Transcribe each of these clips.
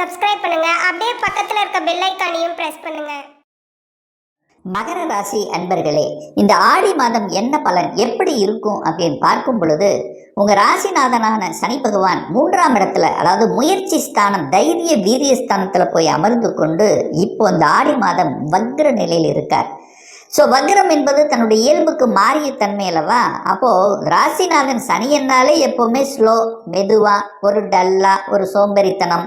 Subscribe பண்ணுங்க. அப்படியே பக்கத்துல இருக்க பெல் ஐகானையும் பிரஸ் பண்ணுங்க. மகர ராசி அன்பர்களே, இந்த ஆடி மாதம் என்ன பலன் எப்படி இருக்கும் அப்படின்னு பார்க்கும் பொழுது, உங்க ராசிநாதனான சனி பகவான் 3ஆம் இடத்துல, அதாவது முயற்சி ஸ்தானம், தைரிய வீரிய ஸ்தானத்துல போய் அமர்ந்து கொண்டு இப்போ இந்த ஆடி மாதம் வக்ர நிலையில் இருக்கார். ஸோ வக்ரம் என்பது தன்னுடைய இயல்புக்கு மாறிய தன்மை அல்லவா. அப்போ ராசிநாதன் சனி என்னாலே எப்பவுமே ஸ்லோ, மெதுவா, ஒரு டல்லா, ஒரு சோம்பேறித்தனம்,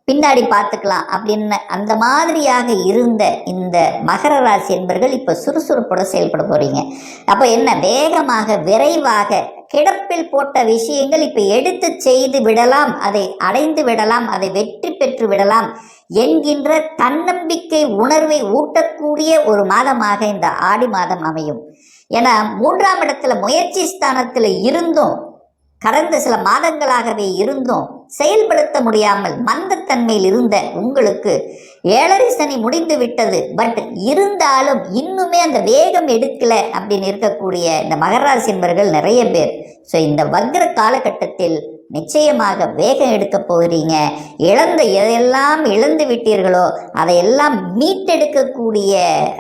பின்னாடி பார்த்துக்கலாம் அப்படின்னு அந்த மாதிரியாக இருந்த இந்த மகர ராசி என்பர்கள் இப்போ சுறுசுறுப்போட செயல்பட போறீங்க. அப்போ என்ன, வேகமாக விரைவாக கிடப்பில் போட்ட விஷயங்கள் இப்போ எடுத்து செய்து விடலாம், அதை அடைந்து விடலாம், அதை வெற்றி பெற்று விடலாம் என்கின்ற தன்னம்பிக்கை உணர்வை ஊட்டக்கூடிய ஒரு மாதமாக இந்த ஆடி மாதம் அமையும். ஏன்னா 3ஆம் இடத்துல முயற்சி ஸ்தானத்தில் இருந்தும், கடந்த சில மாதங்களாகவே இருந்தும் செயல்படுத்த முடியாமல் மந்தத்தன்மையில் இருந்த உங்களுக்கு 7.5 சனி முடிந்து விட்டது. பட் இருந்தாலும் இன்னுமே அந்த வேகம் எடுக்கல அப்படின்னு இருக்கக்கூடிய இந்த மகராசி என்பவர்கள் நிறைய பேர். ஸோ இந்த வக்ர காலகட்டத்தில் நிச்சயமாக வேகம் எடுக்க போகிறீங்க. இழந்த எதையெல்லாம் இழந்து விட்டீர்களோ அதையெல்லாம் மீட்டெடுக்கக்கூடிய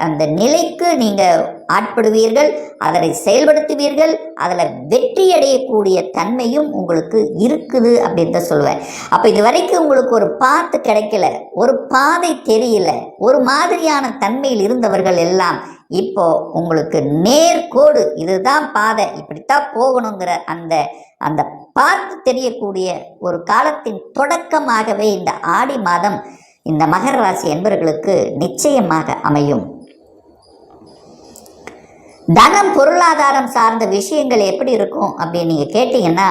அந்த நிலைக்கு நீங்கள் ஆட்படுவீர்கள், அதனை செயல்படுத்துவீர்கள், அதில் வெற்றி அடையக்கூடிய தன்மையும் உங்களுக்கு இருக்குது அப்படின்னு தான் சொல்லுவேன். அப்போ இது வரைக்கும் உங்களுக்கு ஒரு பாத்து கிடைக்கல, ஒரு பாதை தெரியல, ஒரு மாதிரியான தன்மையில் இருந்தவர்கள் எல்லாம் இப்போ உங்களுக்கு நேர்கோடு, இதுதான் பாதை, இப்படித்தான் போகணுங்கிற அந்த அந்த பார்த்து தெரியக்கூடிய ஒரு காலத்தின் தொடக்கமாகவே இந்த ஆடி மாதம் இந்த மகர ராசி என்பவர்களுக்கு நிச்சயமாக அமையும். தனம் பொருளாதாரம் சார்ந்த விஷயங்கள் எப்படி இருக்கும் அப்படின்னு நீங்கள் கேட்டீங்கன்னா,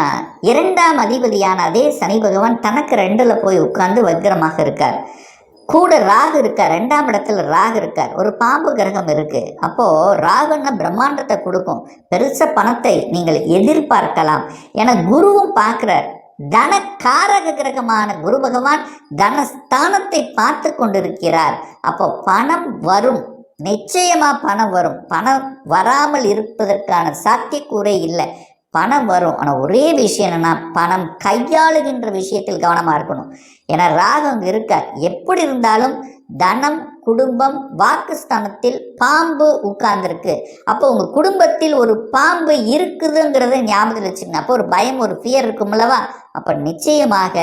2ஆம் அதிபதியான அதே சனி பகவான் தனக்கு 2ல் போய் உட்கார்ந்து வக்ரமாக இருக்கார். கூட ராகு இருக்கார், 2ஆம் இடத்துல ராகு இருக்கார், ஒரு பாம்பு கிரகம் இருக்கு. அப்போ ராகுன்னா பிரம்மாண்டத்தை கொடுக்கும், பெருச பணத்தை நீங்கள் எதிர்பார்க்கலாம். ஏன்னா குருவும் பார்க்கிறார். தன காரக கிரகமான குரு பகவான் தனஸ்தானத்தை பார்த்து கொண்டிருக்கிறார். அப்போ பணம் வரும், நிச்சயமா பணம் வரும். பணம் வராமல் இருப்பதற்கான சாத்தியக்கூறே இல்லை. பணம் வரும். ஆனால் ஒரே விஷயம் என்னன்னா, பணம் கையாளுகின்ற விஷயத்தில் கவனமாக இருக்கணும். ஏன்னா ராகு அங்கே இருக்கார். எப்படி இருந்தாலும் தனம், குடும்பம், வாக்குஸ்தானத்தில் பாம்பு உட்கார்ந்துருக்கு. அப்போ உங்கள் குடும்பத்தில் ஒரு பாம்பு இருக்குதுங்கிறத ஞாபகத்தில் வச்சுக்கணும். அப்போ ஒரு பயம், ஒரு ஃபியர் இருக்கும்லவா. அப்போ நிச்சயமாக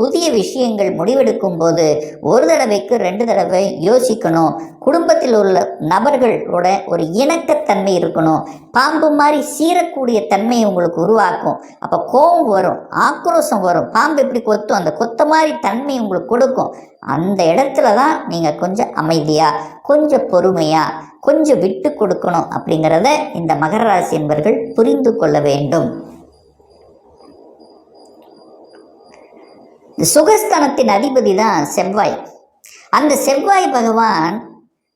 புதிய விஷயங்கள் முடிவெடுக்கும் போது ஒரு தடவைக்கு 2 தடவை யோசிக்கணும். குடும்பத்தில் உள்ள நபர்களோட ஒரு இணக்கத்தன்மை இருக்கணும். பாம்பு மாதிரி சீரக்கூடிய தன்மையை உங்களுக்கு உருவாக்கும். அப்போ கோபம் வரும், ஆக்ரோஷம் வரும். பாம்பு எப்படி கொத்தும், அந்த கொத்த மாதிரி தன்மை உங்களுக்கு கொடுக்கும். அந்த இடத்துல தான் நீங்கள் கொஞ்சம் அமைதியாக, கொஞ்சம் பொறுமையாக, கொஞ்சம் விட்டு கொடுக்கணும் அப்படிங்கிறத இந்த மகர ராசி என்பவர்கள் புரிந்து கொள்ள வேண்டும். சுகஸ்தானத்தின் அதிபதி தான் செவ்வாய். அந்த செவ்வாய் பகவான்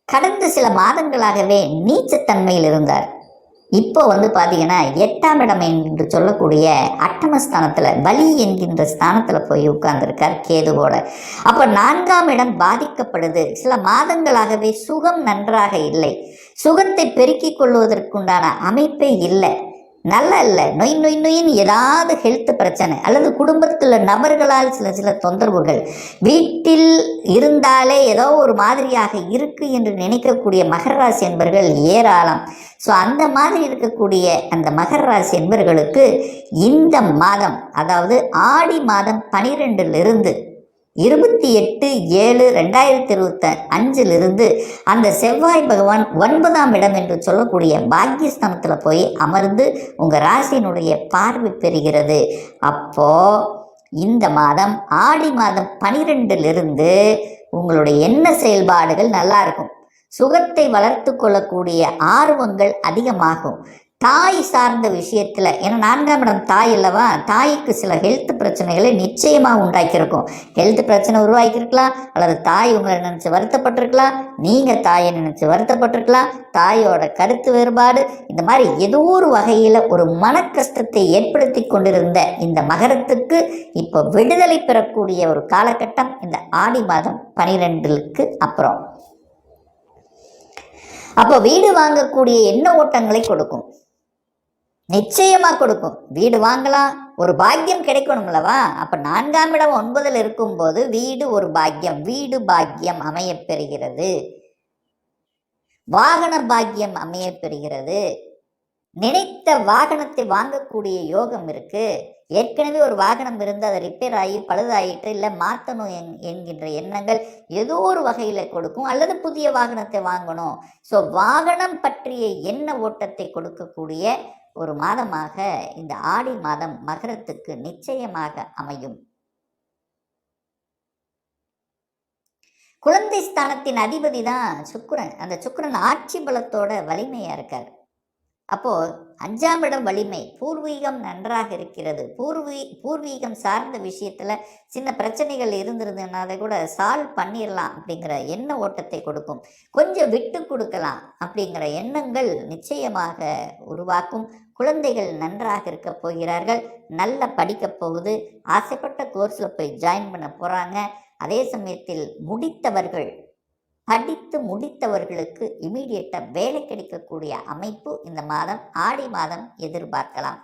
கடந்த சில மாதங்களாகவே நீச்சத்தன்மையில் இருந்தார். இப்போ பார்த்தீங்கன்னா 8ஆம் இடம் என்று சொல்லக்கூடிய அட்டமஸ்தானத்தில், பலி என்கின்ற ஸ்தானத்தில் போய் உட்கார்ந்துருக்கார் கேதுவோட. அப்போ 4ஆம் இடம் பாதிக்கப்படுது. சில மாதங்களாகவே சுகம் நன்றாக இல்லை. சுகத்தை பெருக்கிக் கொள்வதற்குண்டான அமைப்பே இல்லை, நல்லா இல்லை. நொய் நொய் நொயின்னு ஏதாவது ஹெல்த் பிரச்சனை, அல்லது குடும்பத்தில் நபர்களால் சில தொந்தரவுகள், வீட்டில் இருந்தாலே ஏதோ ஒரு மாதிரியாக இருக்கு என்று நினைக்கக்கூடிய மகர ராசி என்பர்கள் ஏராளம். ஸோ அந்த மாதிரி இருக்கக்கூடிய அந்த மகர ராசி என்பர்களுக்கு இந்த மாதம், அதாவது ஆடி மாதம் 12லிருந்து 28/7/2025 அந்த செவ்வாய் பகவான் 9ஆம் இடம் என்று சொல்லக்கூடிய பாக்கியஸ்தானத்தில் போய் அமர்ந்து உங்கள் ராசியினுடைய பார்வை பெறுகிறது. அப்போ இந்த மாதம் ஆடி மாதம் 12லிருந்து உங்களுடைய எண்ண செயல்பாடுகள் நல்லா இருக்கும். சுகத்தை வளர்த்து கொள்ளக்கூடிய ஆர்வங்கள் அதிகமாகும். தாய் சார்ந்த விஷயத்தில், ஏன்னா 4ஆம் இடம் தாய் அல்லவா, தாய்க்கு சில ஹெல்த் பிரச்சனைகளை நிச்சயமாக உண்டாக்கியிருக்கும். ஹெல்த் பிரச்சனை உருவாக்கியிருக்கலாம், அல்லது தாய் உங்களை நினச்சி வருத்தப்பட்டிருக்கலாம், நீங்கள் தாயை நினச்சி வருத்தப்பட்டிருக்கலாம், தாயோட கருத்து வேறுபாடு, இந்த மாதிரி ஏதோ ஒரு வகையில் ஒரு மன கஷ்டத்தை ஏற்படுத்தி கொண்டிருந்த இந்த மகரத்துக்கு இப்போ விடுதலை பெறக்கூடிய ஒரு காலகட்டம் இந்த ஆடி மாதம் 12க்கு அப்புறம். அப்போ வீடு வாங்கக்கூடிய எண்ண ஓட்டங்களை கொடுக்கும். நிச்சயமா கொடுக்கும். வீடு வாங்கலாம், ஒரு பாக்கியம் கிடைக்கணும்லவா? அப்ப 4ஆம் இடம் 9ல் இருக்கும்போது வீடு ஒரு பாக்கியம், வீடு பாக்கியம் அமையப் பெறுகிறது, வாகன பாக்கியம் அமையப் பெறுகிறது, நினைத்த வாகனத்தை வாங்கக்கூடிய யோகம் இருக்கு. ஏற்கனவே ஒரு வாகனம் இருந்து அதை ரிப்பேர் ஆகி பழுதாயிட்டு இல்லை மாற்றணும் என்கின்ற எண்ணங்கள் ஏதோ ஒரு வகையில் கொடுக்கும். அல்லது புதிய வாகனத்தை வாங்கணும். ஸோ வாகனம் பற்றிய எண்ண ஓட்டத்தை கொடுக்கக்கூடிய ஒரு மாதமாக இந்த ஆடி மாதம் மகரத்துக்கு நிச்சயமாக அமையும். குழந்தை ஸ்தானத்தின் அதிபதி தான் சுக்கிரன். அந்த சுக்கிரன் ஆட்சி பலத்தோட வலிமையா இருக்கார். அப்போ 5ஆம் இடம் வலிமை, பூர்வீகம் நன்றாக இருக்கிறது. பூர்வீகம் சார்ந்த விஷயத்துல சின்ன பிரச்சனைகள் இருந்திருந்ததுன்னா அதை கூட சால்வ் பண்ணிடலாம் அப்படிங்கிற எண்ண ஓட்டத்தை கொடுக்கும். கொஞ்சம் விட்டு கொடுக்கலாம் அப்படிங்கிற எண்ணங்கள் நிச்சயமாக உருவாக்கும். குழந்தைகள் நன்றாக இருக்க போகிறார்கள், நல்லா படிக்க போகுது, ஆசைப்பட்ட கோர்ஸில் போய் ஜாயின் பண்ண போகிறாங்க. அதே சமயத்தில் படித்து முடித்தவர்களுக்கு இமீடியட்டாக வேலை கிடைக்கக்கூடிய அமைப்பு இந்த மாதம் ஆடி மாதம் எதிர்பார்க்கலாம்.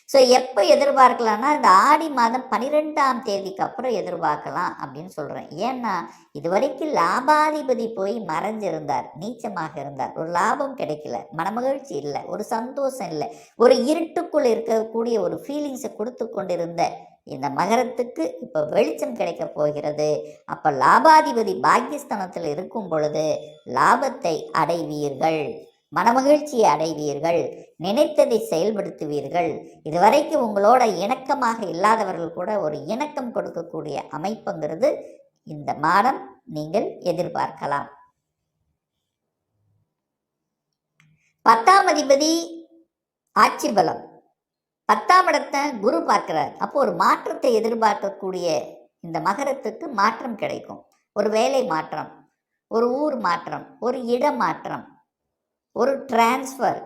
ஸோ எப்போ எதிர்பார்க்கலாம்னா இந்த ஆடி மாதம் 12ஆம் தேதிக்கு அப்புறம் எதிர்பார்க்கலாம் அப்படின்னு சொல்கிறேன். ஏன்னா இதுவரைக்கும் லாபாதிபதி போய் மறைஞ்சிருந்தார், நீச்சமாக இருந்தார், ஒரு லாபம் கிடைக்கல, மனமகிழ்ச்சி இல்லை, ஒரு சந்தோஷம் இல்லை, ஒரு இருட்டுக்குள் இருக்கக்கூடிய ஒரு ஃபீலிங்ஸை கொடுத்து கொண்டிருந்த இந்த மகரத்துக்கு இப்போ வெளிச்சம் கிடைக்க போகிறது. அப்போ லாபாதிபதி பாக்கியஸ்தானத்தில் இருக்கும் பொழுது லாபத்தை அடைவீர்கள், மனமகிழ்ச்சியை அடைவீர்கள், நினைத்ததை செயல்படுத்துவீர்கள். இதுவரைக்கும் உங்களோட இணக்கமாக இல்லாதவர்கள் கூட ஒரு இணக்கம் கொடுக்கக்கூடிய அமைப்புங்கிறது இந்த மாதம் நீங்கள் எதிர்பார்க்கலாம். 10ஆம் அதிபதி ஆட்சி பலம், 10ஆம் இடத்தை குரு பார்க்கிறார். அப்போ ஒரு மாற்றத்தை எதிர்பார்க்கக்கூடிய இந்த மகரத்துக்கு மாற்றம் கிடைக்கும். ஒரு வேலை மாற்றம், ஒரு ஊர் மாற்றம், ஒரு இட மாற்றம், ஒரு டிரான்ஸ்ஃபர்,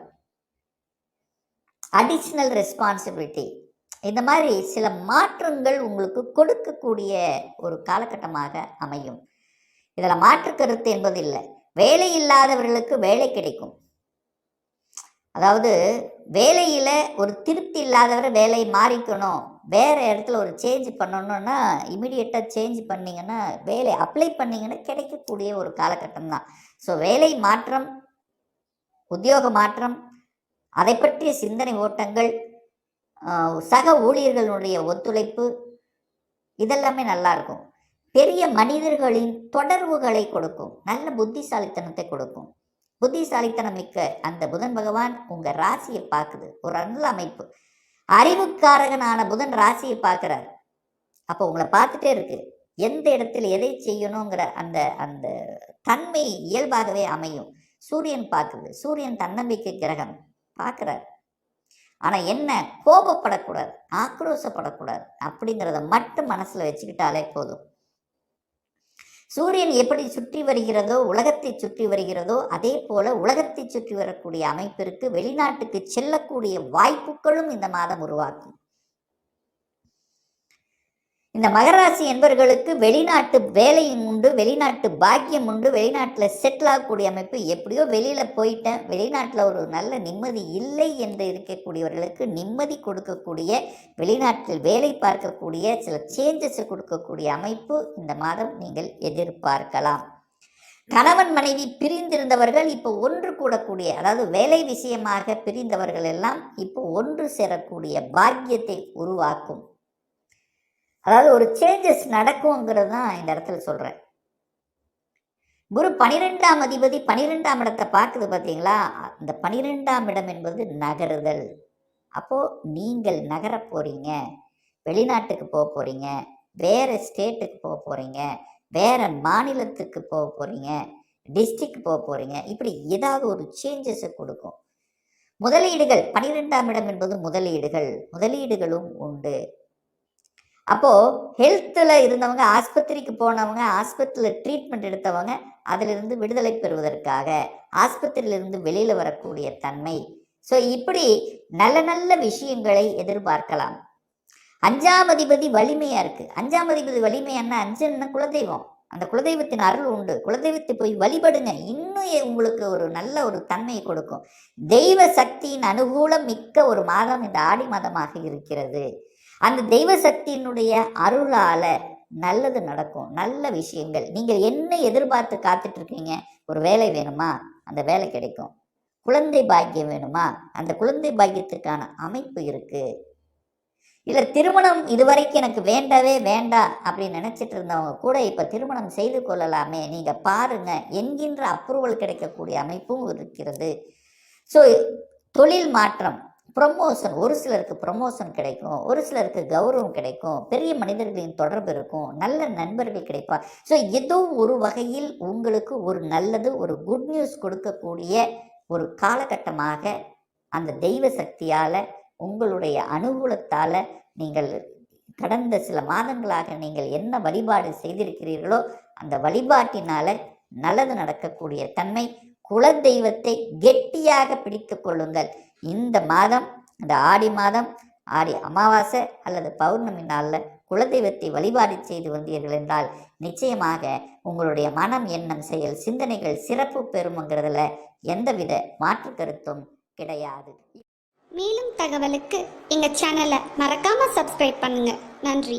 அடிஷ்னல் ரெஸ்பான்சிபிலிட்டி, இந்த மாதிரி சில மாற்றங்கள் உங்களுக்கு கொடுக்கக்கூடிய ஒரு காலகட்டமாக அமையும். இதில் மாற்று கருத்து என்பது இல்லை. வேலை இல்லாதவர்களுக்கு வேலை கிடைக்கும். அதாவது வேலையில் ஒரு திருப்தி இல்லாதவரை வேலையை மாறிக்கணும், வேறு இடத்துல ஒரு சேஞ்ச் பண்ணணுன்னா இமீடியட்டாக சேஞ்ச் பண்ணிங்கன்னா, வேலை அப்ளை பண்ணிங்கன்னா கிடைக்கக்கூடிய ஒரு காலகட்டம் தான். ஸோ வேலை மாற்றம், உத்தியோக மாற்றம், அதை பற்றிய சிந்தனை ஓட்டங்கள், சக ஊழியர்களுடைய ஒத்துழைப்பு, இதெல்லாமே நல்லாயிருக்கும். பெரிய மனிதர்களின் தொடர்புகளை கொடுக்கும், நல்ல புத்திசாலித்தனத்தை கொடுக்கும். புத்திசாலித்தனம் மிக்க அந்த புதன் பகவான் உங்கள் ராசியை பார்க்குது, ஒரு நல்ல அமைப்பு. அறிவுக்காரகனான புதன் ராசியை பார்க்குறார். அப்போ உங்களை பார்த்துட்டே இருக்கு, எந்த இடத்துல எதை செய்யணுங்கிற அந்த அந்த தன்மை இயல்பாகவே அமையும். சூரியன் பார்க்குது, சூரியன் தன்னம்பிக்கை கிரகம் பார்க்குறார். ஆனால் என்ன, கோபப்படக்கூடாது, ஆக்ரோஷப்படக்கூடாது அப்படிங்கிறத மட்டும் மனசில் வச்சுக்கிட்டாலே போதும். சூரியன் எப்படி சுற்றி வருகிறதோ, உலகத்தை சுற்றி வருகிறதோ, அதே போல உலகத்தை சுற்றி வரக்கூடிய அமைப்பிற்கு வெளிநாட்டுக்கு செல்லக்கூடிய வாய்ப்புகளும் இந்த மாதம் உருவாக்கும். இந்த மகராசி என்பவர்களுக்கு வெளிநாட்டு வேலையும் உண்டு, வெளிநாட்டு பாக்கியம் உண்டு, வெளிநாட்டில் செட்டில் ஆகக்கூடிய அமைப்பு. எப்படியோ வெளியில் போயிட்டேன், வெளிநாட்டில் ஒரு நல்ல நிம்மதி இல்லை என்று இருக்கக்கூடியவர்களுக்கு நிம்மதி கொடுக்கக்கூடிய, வெளிநாட்டில் வேலை பார்க்கக்கூடிய, சில சேஞ்சஸை கொடுக்கக்கூடிய அமைப்பு இந்த மாதம் நீங்கள் எதிர்பார்க்கலாம். கணவன் மனைவி பிரிந்திருந்தவர்கள் இப்போ ஒன்று கூடக்கூடிய, அதாவது வேலை விஷயமாக பிரிந்தவர்கள் எல்லாம் இப்போ ஒன்று சேரக்கூடிய பாக்கியத்தை உருவாக்கும். அதாவது ஒரு சேஞ்சஸ் நடக்குங்கிறது தான் இந்த இடத்துல சொல்கிறேன். குரு 12ஆம் அதிபதி 12ஆம் இடத்தை பார்க்குது பார்த்தீங்களா? இந்த 12ஆம் இடம் என்பது நகருதல். அப்போது நீங்கள் நகர போகிறீங்க, வெளிநாட்டுக்கு போக போகிறீங்க, வேறு ஸ்டேட்டுக்கு போக போகிறீங்க, வேறு மாநிலத்துக்கு போக போகிறீங்க, டிஸ்ட்ரிக்ட் போக போகிறீங்க. இப்படி ஏதாவது ஒரு சேஞ்சஸை கொடுக்கும். முதலீடுகள், 12ஆம் இடம் என்பது முதலீடுகளும் உண்டு. அப்போது ஹெல்த்தில் இருந்தவங்க, ஆஸ்பத்திரிக்கு போனவங்க, ஆஸ்பத்திரியில் ட்ரீட்மெண்ட் எடுத்தவங்க அதிலிருந்து விடுதலை பெறுவதற்காக ஆஸ்பத்திரியிலிருந்து வெளியில் வரக்கூடிய தன்மை. ஸோ இப்படி நல்ல நல்ல விஷயங்களை எதிர்பார்க்கலாம். 5ஆம் அதிபதி வலிமையாக இருக்குது. 5ஆம் அதிபதி வலிமையானா, 5 குலதெய்வம், அந்த குலதெய்வத்தின் அருள் உண்டு. குலதெய்வத்தை போய் வழிபடுங்க. இன்னும் உங்களுக்கு ஒரு நல்ல ஒரு தன்மையை கொடுக்கும். தெய்வ சக்தியின் அனுகூலம் மிக்க ஒரு மாதம் இந்த ஆடி மாதமாக இருக்கிறது. அந்த தெய்வ சக்தியினுடைய அருளால நல்லது நடக்கும். நல்ல விஷயங்கள். நீங்கள் என்ன எதிர்பார்த்து காத்துட்டு இருக்கீங்க? ஒரு வேலை வேணுமா? அந்த வேலை கிடைக்கும். குழந்தை பாக்கியம் வேணுமா? அந்த குழந்தை பாக்கியத்துக்கான அமைப்பு இருக்கு. இல்லை திருமணம் இதுவரைக்கும் எனக்கு வேண்டவே வேண்டாம் அப்படின்னு நினச்சிட்டு இருந்தவங்க கூட இப்போ திருமணம் செய்து கொள்ளலாமே, நீங்கள் பாருங்க என்கின்ற அப்ரூவல் கிடைக்கக்கூடிய அமைப்பும் இருக்கிறது. ஸோ தொழில் மாற்றம், ப்ரொமோஷன், ஒரு சிலருக்கு ப்ரொமோஷன் கிடைக்கும், ஒரு சிலருக்கு கௌரவம் கிடைக்கும், பெரிய மனிதர்களின் தொடர்பு இருக்கும், நல்ல நண்பர்கள் கிடைப்பார். ஸோ ஏதோ ஒரு வகையில் உங்களுக்கு ஒரு நல்லது, ஒரு குட் நியூஸ் கொடுக்கக்கூடிய ஒரு காலகட்டமாக அந்த தெய்வ சக்தியால், உங்களுடைய அனுகூலத்தால் நீங்கள் கடந்த சில மாதங்களாக நீங்கள் என்ன வழிபாடு செய்திருக்கிறீர்களோ அந்த வழிபாட்டினால நல்லது நடக்கக்கூடிய தன்மை. குலதெய்வத்தை கெட்டியாக பிடித்து கொள்ளுங்கள். இந்த மாதம், இந்த ஆடி மாதம், ஆடி அமாவாசை அல்லது பௌர்ணமி நாளில் குலதெய்வத்தை வழிபாடு செய்து வந்தீர்கள் என்றால் நிச்சயமாக உங்களுடைய மனம், எண்ணம், செயல், சிந்தனைகள் சிறப்பு பெறும்ங்கிறதுல எந்தவித மாற்று கருத்தும் கிடையாது. மேலும் தகவலுக்கு எங்கள் சேனலை மறக்காமல் சப்ஸ்கிரைப் பண்ணுங்கள். நன்றி.